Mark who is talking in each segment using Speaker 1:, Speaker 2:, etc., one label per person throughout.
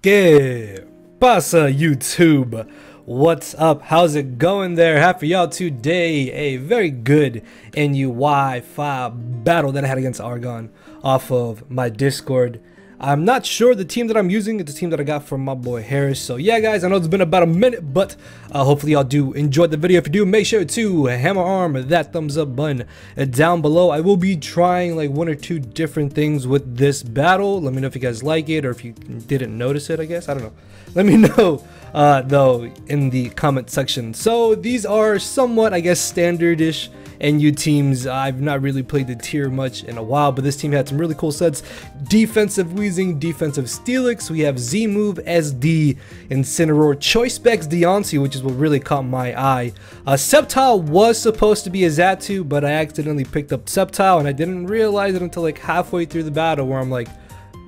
Speaker 1: ¿Qué pasa, YouTube? What's up? How's it going there? Happy y'all today. A very good Wi-Fi battle that I had against Argon off of my Discord. I'm not sure the team that I'm using. It's a team that I got from my boy Harris. So yeah, guys, I know it's been about a minute, but hopefully y'all do enjoy the video. If you do, make sure to hammer arm that thumbs up button down below. I will be trying like one or two different things with this battle. Let me know if you guys like it or if you didn't notice it, I guess. I don't know. Let me know though in the comment section. So these are somewhat, I guess, standard-ish NU teams. I've not really played the tier much in a while, but this team had some really cool sets. Defensive Weezing, defensive Steelix. We have Z-Move, SD, Incineroar, Choice Specs, Diancie, which is what really caught my eye. Sceptile was supposed to be a Xatu, but I accidentally picked up Sceptile, and I didn't realize it until like halfway through the battle where I'm like,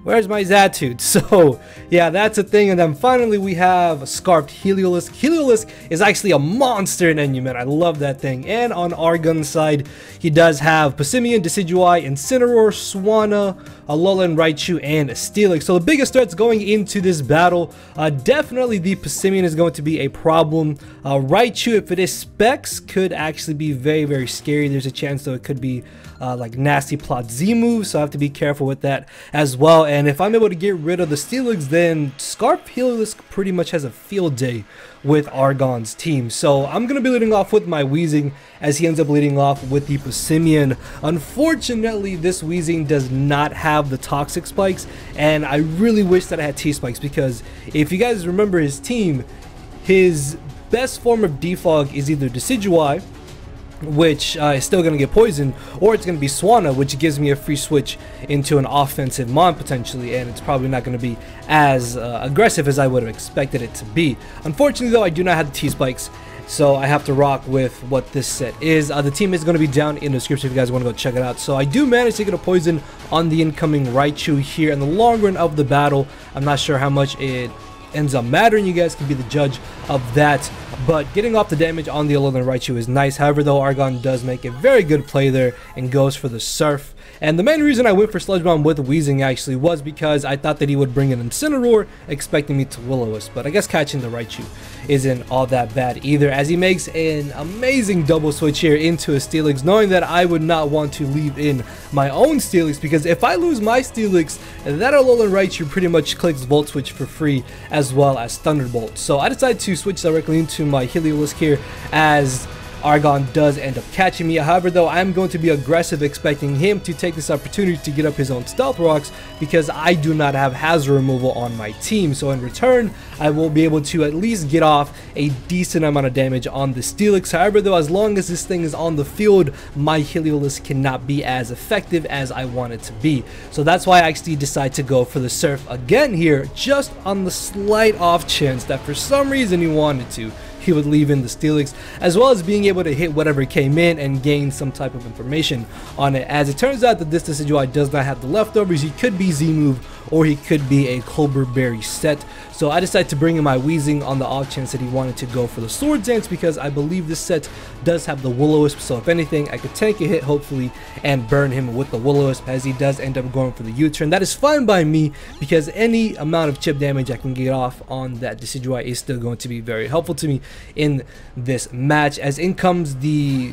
Speaker 1: where's my Xatu? So yeah, that's a thing. And then finally we have Scarfed Heliolisk. Heliolisk is actually a monster in NU, man. I love that thing. And on Argon's side, he does have Passimian, Decidueye, Incineroar, Swanna, Alolan, Raichu, and Steelix. So the biggest threats going into this battle, definitely the Passimian is going to be a problem. Raichu, if it is Specs, could actually be very, very scary. There's a chance though it could be like nasty plot Z moves, so I have to be careful with that as well. And if I'm able to get rid of the Steelix, then Scarf Heliolisk pretty much has a field day with Argon's team. So I'm going to be leading off with my Weezing as he ends up leading off with the Passimian. Unfortunately, this Weezing does not have the toxic spikes, and I really wish that I had T-spikes, because if you guys remember his team, his best form of defog is either Decidueye, which is still going to get poisoned, or it's going to be Swanna, which gives me a free switch into an offensive mon potentially, and it's probably not going to be as aggressive as I would have expected it to be. Unfortunately though, I do not have the T-spikes, so I have to rock with what this set is. The team is going to be down in the description if you guys want to go check it out. So I do manage to get a poison on the incoming Raichu here in the long run of the battle. I'm not sure how much it ends up mattering. You guys can be the judge of that, but getting off the damage on the Alolan Raichu is nice. However though, Argon does make a very good play there and goes for the Surf. And the main reason I went for Sludge Bomb with Weezing actually was because I thought that he would bring an Incineroar, expecting me to Will-O-Wisp, but I guess catching the Raichu isn't all that bad either, as he makes an amazing double switch here into a Steelix, knowing that I would not want to leave in my own Steelix, because if I lose my Steelix, that Alolan Raichu pretty much clicks Volt Switch for free as well as Thunderbolt. So I decided to switch directly into my Heliolisk here, as Argon does end up catching me. However though, I'm going to be aggressive, expecting him to take this opportunity to get up his own Stealth Rocks, because I do not have hazard removal on my team. So in return, I will be able to at least get off a decent amount of damage on the Steelix. However though, as long as this thing is on the field, my Heliolisk cannot be as effective as I want it to be. So that's why I actually decide to go for the Surf again here, just on the slight off chance that for some reason he wanted to, he would leave in the Steelix, as well as being able to hit whatever came in and gain some type of information on it. As it turns out that this Decidueye does not have the leftovers. He could be Z-Move, or he could be a Colbur Berry set. So I decided to bring in my Weezing on the off chance that he wanted to go for the Sword Dance, because I believe this set does have the Will-O-Wisp. So if anything, I could tank a hit hopefully and burn him with the Will-O-Wisp, as he does end up going for the U-turn. That is fine by me, because any amount of chip damage I can get off on that Decidueye is still going to be very helpful to me in this match. As in comes the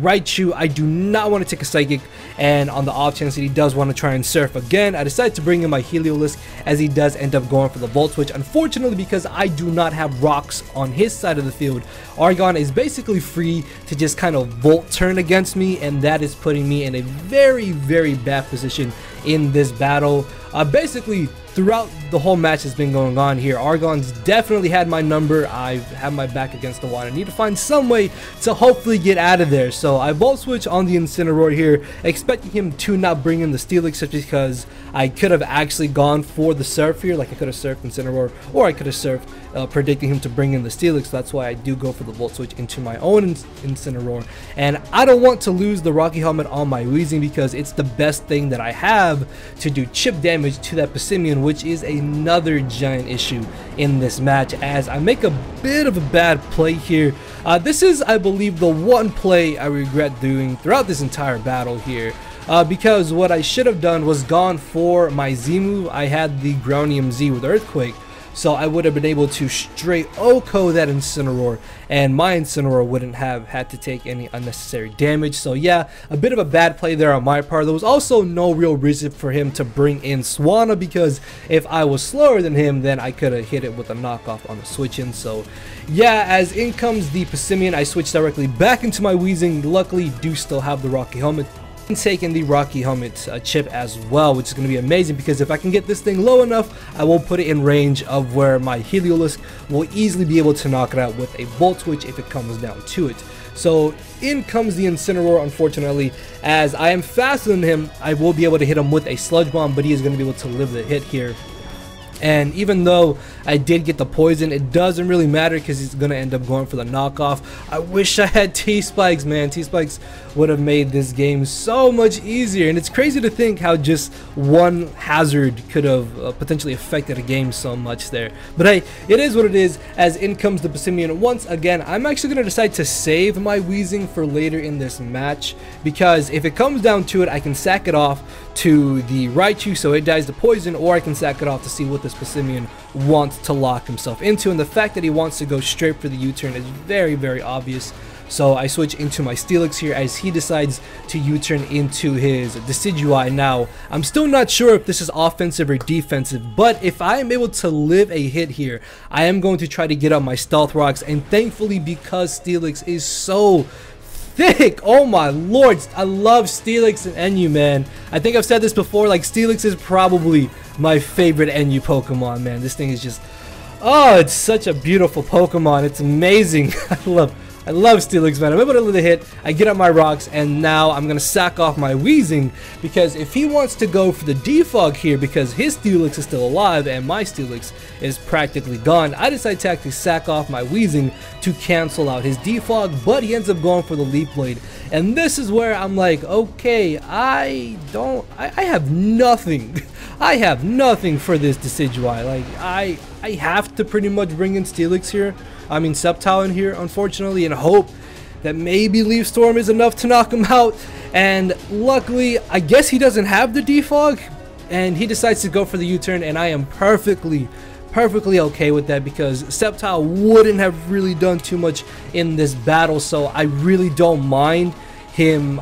Speaker 1: Raichu. I do not want to take a Psychic, and on the off chance that he does want to try and Surf again, I decided to bring in my Heliolisk, as he does end up going for the Volt Switch. Unfortunately, because I do not have rocks on his side of the field, Argon is basically free to just kind of Volt turn against me, and that is putting me in a very, very bad position in this battle. Basically, throughout the whole match has been going on here, Argon's definitely had my number. I've had my back against the wall. I need to find some way to hopefully get out of there. So I Volt Switch on the Incineroar here, expecting him to not bring in the Steelix, just because I could have actually gone for the Surf here. Like I could have Surfed Incineroar, or I could have Surfed predicting him to bring in the Steelix. So that's why I do go for the Volt Switch into my own Incineroar. And I don't want to lose the Rocky Helmet on my Weezing, because it's the best thing that I have to do chip damage to that Passimian, which is another giant issue in this match, as I make a bit of a bad play here. This is, I believe, the one play I regret doing throughout this entire battle here. because what I should have done was gone for my Z move. I had the Groundium Z with Earthquake, so I would have been able to straight OHKO that Incineroar, and my Incineroar wouldn't have had to take any unnecessary damage. So yeah, a bit of a bad play there on my part. There was also no real reason for him to bring in Swanna, because if I was slower than him, then I could have hit it with a knockoff on the switch in. So yeah, as in comes the Passimian, I switched directly back into my Weezing. Luckily, do still have the Rocky Helmet. Taking the Rocky Helmet chip as well, which is going to be amazing, because if I can get this thing low enough, I will put it in range of where my Heliolisk will easily be able to knock it out with a Volt Switch if it comes down to it. So in comes the Incineroar. Unfortunately, as I am faster than him, I will be able to hit him with a Sludge Bomb, but he is going to be able to live the hit here. And even though I did get the poison, it doesn't really matter because he's going to end up going for the knockoff. I wish I had T-Spikes, man. T-Spikes would have made this game so much easier. And it's crazy to think how just one hazard could have potentially affected a game so much there. But hey, it is what it is. As in comes the Passimian once again. I'm actually going to decide to save my Weezing for later in this match, because if it comes down to it, I can sack it off to the Raichu so it dies to poison, or I can sack it off to see what this Passimian wants to lock himself into. And the fact that he wants to go straight for the U-turn is very, very obvious. So I switch into my Steelix here as he decides to U-turn into his Decidueye. Now, I'm still not sure if this is offensive or defensive, but if I am able to live a hit here, I am going to try to get up my Stealth Rocks. And thankfully, because Steelix is so thick, oh my lord, I love Steelix and NU, man. I think I've said this before, like, Steelix is probably my favorite NU Pokemon, man. This thing is just, oh, it's such a beautiful Pokemon. It's amazing. I love Steelix, man. I'm able to live the hit, I get up my rocks, and now I'm going to sack off my Weezing, because if he wants to go for the defog here, because his Steelix is still alive and my Steelix is practically gone, I decide to actually sack off my Weezing to cancel out his defog, but he ends up going for the Leaf Blade. And this is where I'm like, okay, I have nothing. I have nothing for this Decidueye. Like, I have to pretty much bring in Steelix here. I mean, Sceptile in here, unfortunately, and hope that maybe Leaf Storm is enough to knock him out. And luckily, I guess he doesn't have the defog, and he decides to go for the U-turn, and I am perfectly okay with that, because Sceptile wouldn't have really done too much in this battle. So I really don't mind him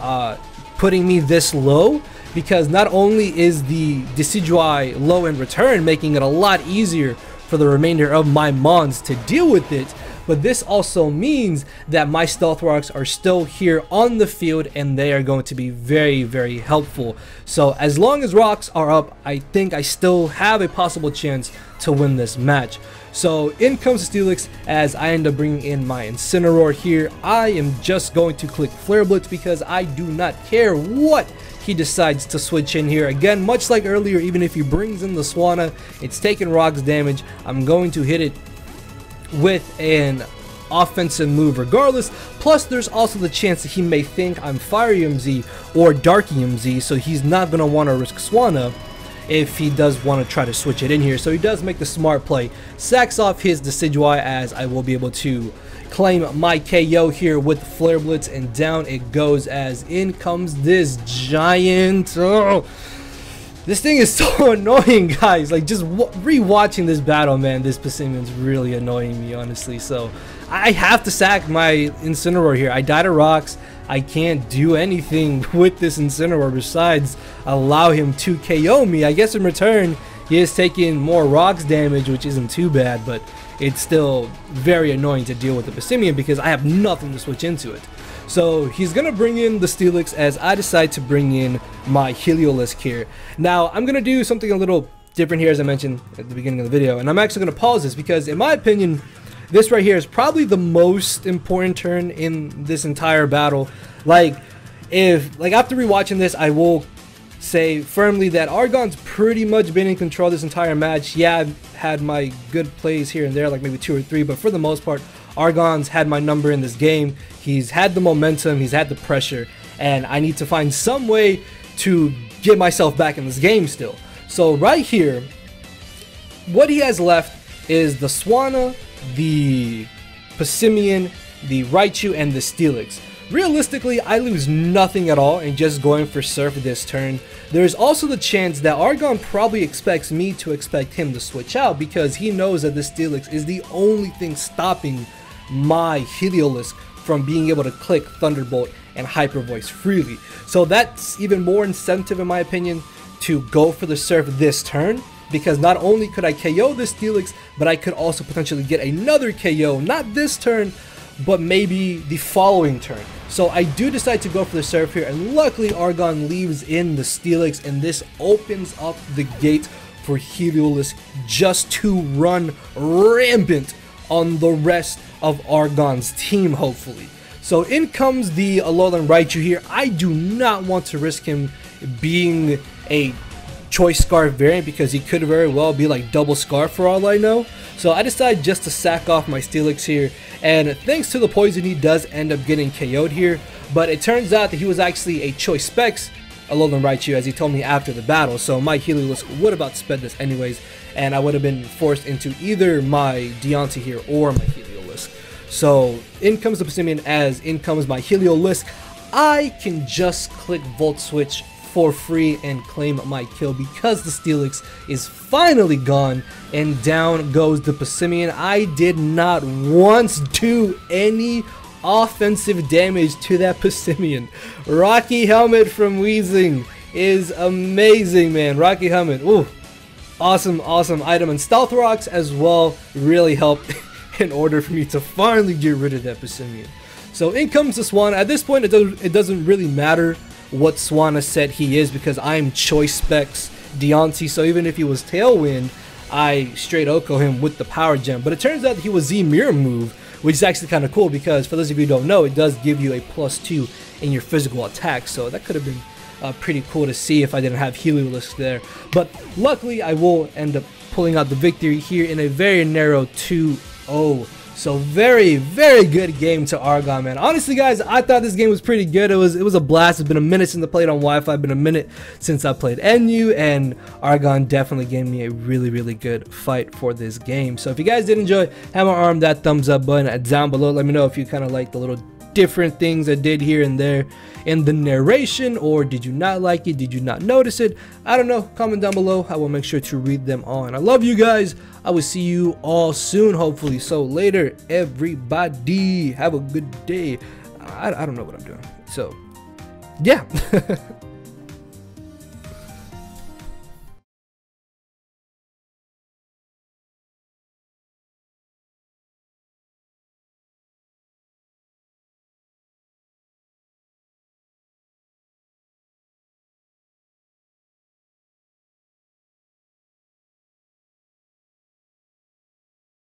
Speaker 1: putting me this low, because not only is the Decidueye low in return, making it a lot easier for the remainder of my Mons to deal with it, but this also means that my Stealth Rocks are still here on the field, and they are going to be very, very helpful. So as long as rocks are up, I think I still have a possible chance to win this match. So in comes Steelix as I end up bringing in my Incineroar here. I am just going to click Flare Blitz because I do not care what he decides to switch in here. Again, much like earlier, even if he brings in the Swanna, it's taking rocks damage. I'm going to hit it with an offensive move regardless. Plus, there's also the chance that he may think I'm Fire EMZ or Dark EMZ, so he's not going to want to risk Swanna if he does want to try to switch it in here. So he does make the smart play, sacks off his Decidueye, as I will be able to claim my KO here with Flare Blitz, and down it goes as in comes this giant. Oh, this thing is so annoying, guys. Like, just re-watching this battle, man, this Passimian's really annoying me, honestly. So I have to sack my Incineroar here. I die to rocks. I can't do anything with this Incineroar besides allow him to KO me. I guess in return, he is taking more rocks damage, which isn't too bad, but it's still very annoying to deal with the Passimian because I have nothing to switch into it. So he's going to bring in the Steelix as I decide to bring in my Heliolisk here. Now, I'm going to do something a little different here, as I mentioned at the beginning of the video, and I'm actually going to pause this because, in my opinion, this right here is probably the most important turn in this entire battle. Like, after rewatching this, I will say firmly that Argon's pretty much been in control this entire match. Yeah, I've had my good plays here and there, like maybe 2 or 3, but for the most part, Argon's had my number in this game. He's had the momentum, he's had the pressure, and I need to find some way to get myself back in this game still. So right here, what he has left is the Swanna, the Passimian, the Raichu, and the Steelix. realistically, I lose nothing at all in just going for Surf this turn. There's also the chance that Argon probably expects me to expect him to switch out because he knows that this Steelix is the only thing stopping my Heliolisk from being able to click Thunderbolt and Hyper Voice freely. So that's even more incentive in my opinion to go for the Surf this turn, because not only could I KO this Steelix, but I could also potentially get another KO, not this turn, but maybe the following turn. So I do decide to go for the Surf here, and luckily Argon leaves in the Steelix, and this opens up the gate for Heliolisk just to run rampant on the rest of Argon's team, hopefully. So in comes the Alolan Raichu here. I do not want to risk him being a Choice Scarf variant because he could very well be like double Scarf for all I know. So I decide just to sack off my Steelix here, and thanks to the poison he does end up getting KO'd here, but it turns out that he was actually a Choice Specs Alolan Raichu, as he told me after the battle, so my Heliolisk would have outsped this anyways, and I would have been forced into either my Diancie here or my Heliolisk. So in comes the Passimian, as in comes my Heliolisk. I can just click Volt Switch for free and claim my kill because the Steelix is finally gone, and down goes the Passimian. I did not once do any offensive damage to that Passimian. Rocky Helmet from Weezing is amazing, man. Rocky Helmet, ooh, awesome item, and Stealth Rocks as well really helped in order for me to finally get rid of that Passimian. So in comes the Swan. At this point it doesn't really matter what Swanna said he is because I'm Choice Specs Diancie, so even if he was Tailwind, I straight Oko him with the Power Gem. But it turns out that he was Z Mirror move, which is actually kind of cool because for those of you who don't know, it does give you a +2 in your physical attack, so that could have been pretty cool to see if I didn't have Heliolisk there. But luckily I will end up pulling out the victory here in a very narrow 2-0. So very good game to Argon, man. Honestly guys, I thought this game was pretty good. It was a blast. It's been a minute since I played on Wi-Fi. It's been a minute since I played NU, and Argon definitely gave me a really good fight for this game. So if you guys did enjoy, hammer arm that thumbs up button down below. Let me know if you kind of like the little different things I did here and there in the narration, or did you not like it? Did you not notice it? I don't know. Comment down below. I will make sure to read them all, and I love you guys. I will see you all soon, hopefully. So later, everybody, have a good day. I don't know what I'm doing, so yeah.